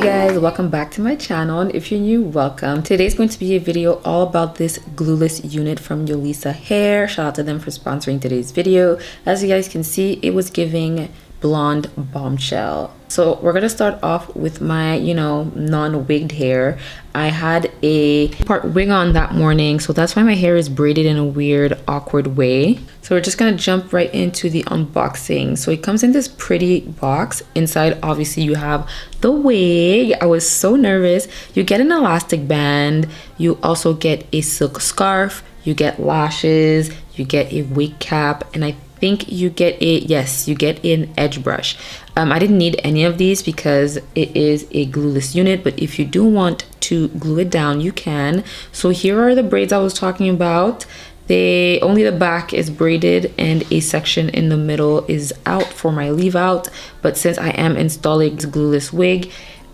Hey guys, welcome back to my channel, and if you're new, welcome. Today's going to be a video all about this glueless unit from Yolissa Hair. Shout out to them for sponsoring today's video. As you guys can see, it was giving blonde bombshell. So we're gonna start off with my, non-wigged hair. I had a part wig on that morning, so that's why my hair is braided in a weird, awkward way. So we're just gonna jump right into the unboxing. So it comes in this pretty box. Inside, obviously, you have the wig. I was so nervous. You get an elastic band. You also get a silk scarf. You get lashes. You get a wig cap, and I think you get an edge brush. I didn't need any of these because it is a glueless unit, but if you do want to glue it down, you can. So here are the braids I was talking about. Only the back is braided and a section in the middle is out for my leave out, but since I am installing this glueless wig,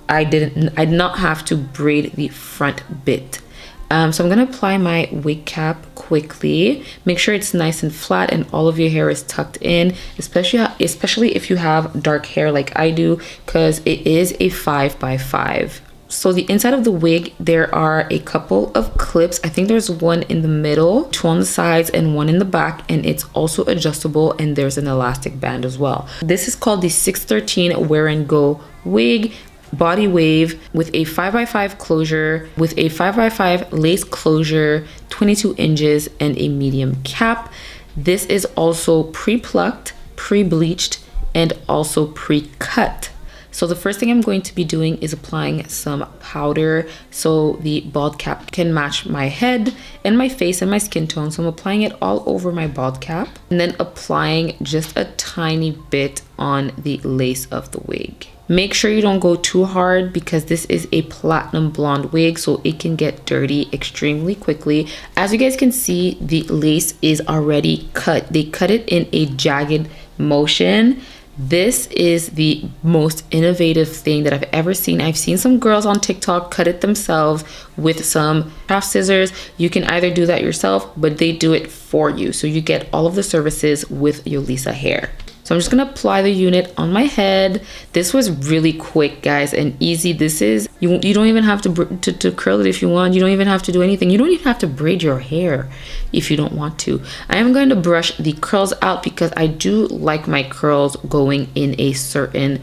I did not have to braid the front bit. So I'm gonna apply my wig cap quickly. Make sure it's nice and flat and all of your hair is tucked in, especially if you have dark hair like I do, because it is a 5x5. So the inside of the wig, there are a couple of clips. I think there's one in the middle, two on the sides, and one in the back, and it's also adjustable, and there's an elastic band as well. This is called the 613 Wear and Go wig. Body wave with a 5x5 closure, with a 5x5 lace closure, 22 inches, and a medium cap. This is also pre-plucked, pre-bleached, and also pre-cut. So the first thing I'm going to be doing is applying some powder so the bald cap can match my head and my face and my skin tone. So I'm applying it all over my bald cap and then applying just a tiny bit on the lace of the wig. Make sure you don't go too hard because this is a platinum blonde wig, so it can get dirty extremely quickly. As you guys can see, the lace is already cut. They cut it in a jagged motion. This is the most innovative thing that I've ever seen. I've seen some girls on TikTok cut it themselves with some craft scissors. You can either do that yourself, but they do it for you. So you get all of the services with Yolissa Hair. So I'm just gonna apply the unit on my head. This was really quick, guys, and easy. This is, you don't even have to curl it if you want. You don't even have to do anything. You don't even have to braid your hair if you don't want to. I am going to brush the curls out because I do like my curls going in a certain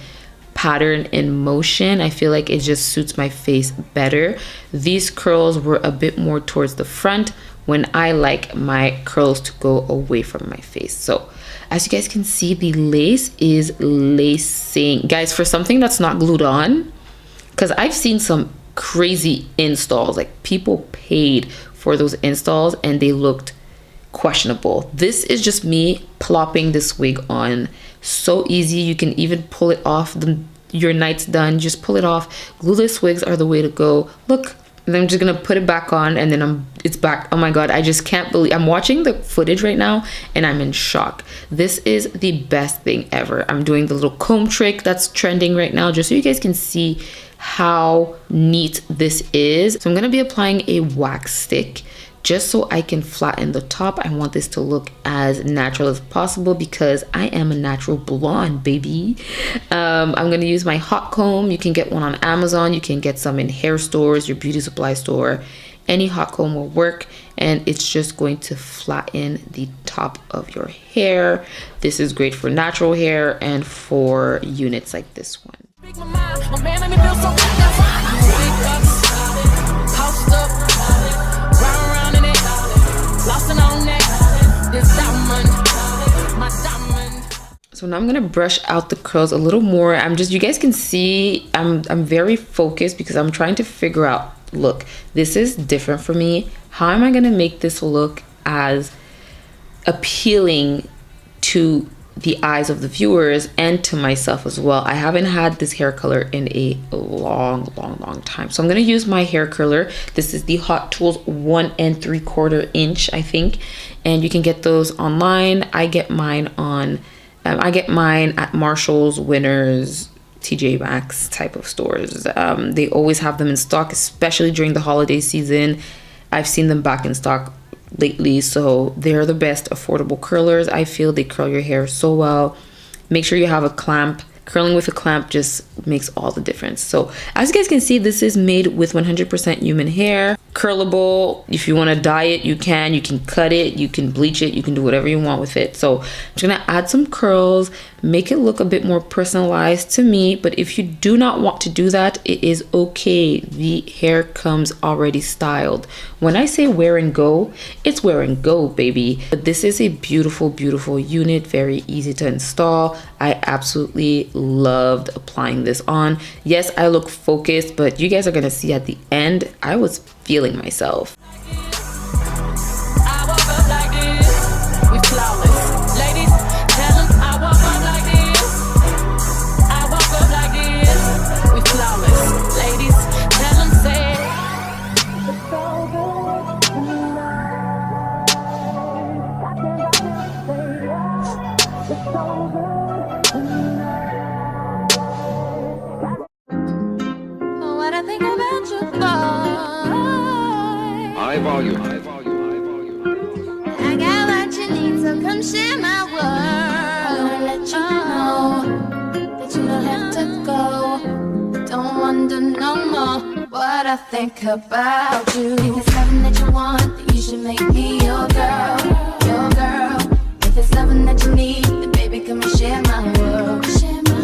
pattern and motion. I feel like it just suits my face better. These curls were a bit more towards the front when I like my curls to go away from my face. So as you guys can see, the lace is lacing. Guys, for something that's not glued on, because I've seen some crazy installs, like people paid for those installs and they looked questionable. This is just me plopping this wig on. So easy. You can even pull it off. Your night's done, just pull it off. Glueless wigs are the way to go. Look. And I'm just gonna put it back on and then it's back. Oh my god, I just can't believe I'm watching the footage right now and I'm in shock. This is the best thing ever. I'm doing the little comb trick that's trending right now just so you guys can see how neat this is. So I'm gonna be applying a wax stick just so I can flatten the top. I want this to look as natural as possible because I am a natural blonde, baby. I'm gonna use my hot comb. You can get one on Amazon. You can get some in hair stores, your beauty supply store. Any hot comb will work, and it's just going to flatten the top of your hair. This is great for natural hair and for units like this one. So now I'm gonna brush out the curls a little more. You guys can see I'm very focused because I'm trying to figure out, look, this is different for me. How am I gonna make this look as appealing to the eyes of the viewers and to myself as well? I haven't had this hair color in a long time. So I'm gonna use my hair curler. This is the Hot Tools 1 3/4 inch, I think. And you can get those online. I get mine at Marshall's, Winners, TJ Maxx type of stores. They always have them in stock, especially during the holiday season. I've seen them back in stock lately, so they're the best affordable curlers. I feel they curl your hair so well. Make sure you have a clamp Curling with a clamp just makes all the difference. So as you guys can see, this is made with 100% human hair. Curlable. If you want to dye it, you can cut it, you can bleach it, you can do whatever you want with it. So I'm just gonna add some curls, make it look a bit more personalized to me. But if you do not want to do that, it is okay. The hair comes already styled. When I say wear and go, it's wear and go, baby. But this is a beautiful, beautiful unit, very easy to install. I absolutely loved applying this on. Yes, I look focused, but you guys are gonna see at the end, I was feeling myself. High volume. I got what you need, so come share my world. I wanna let you know that you don't have to go. Don't wonder no more what I think about you. If it's something that you want, then you should make me your girl, your girl. If it's something that you need, then baby come and share my world, share my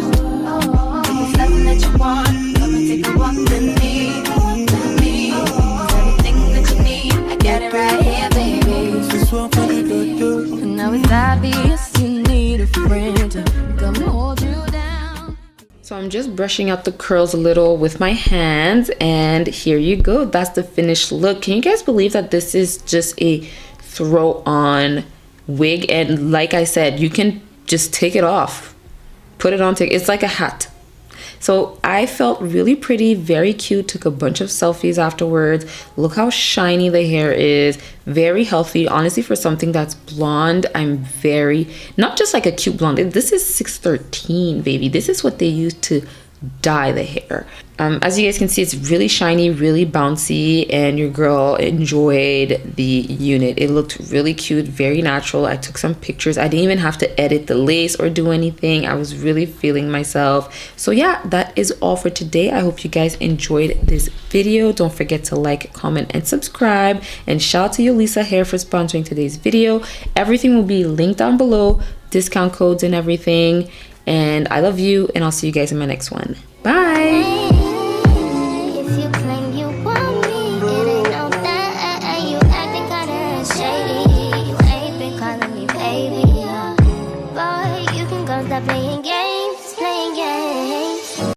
world. If it's something that you want, come and take a walk with me, with me. Everything that you need, I got it right here, baby. And now it's obvious you need a friend to come and hold you down. So I'm just brushing out the curls a little with my hands, and here you go. That's the finished look. Can you guys believe that this is just a throw on wig? And like I said, you can just take it off, put it on, it's like a hat. So I felt really pretty, very cute, took a bunch of selfies afterwards. Look how shiny the hair is, very healthy. Honestly, for something that's blonde, I'm very, not just like a cute blonde, this is 613, baby. This is what they use to dye the hair. As you guys can see, it's really shiny, really bouncy, and your girl enjoyed the unit. It looked really cute, very natural. I took some pictures. I didn't even have to edit the lace or do anything. I was really feeling myself. So yeah, that is all for today. I hope you guys enjoyed this video. Don't forget to like, comment, and subscribe. And shout out to Yolissa Hair for sponsoring today's video. Everything will be linked down below, discount codes and everything. And I love you, and I'll see you guys in my next one. Bye. If you claim you want me, it ain't no that. You acting kinda shady. You ain't been calling me baby. Boy, you can go stop playing games.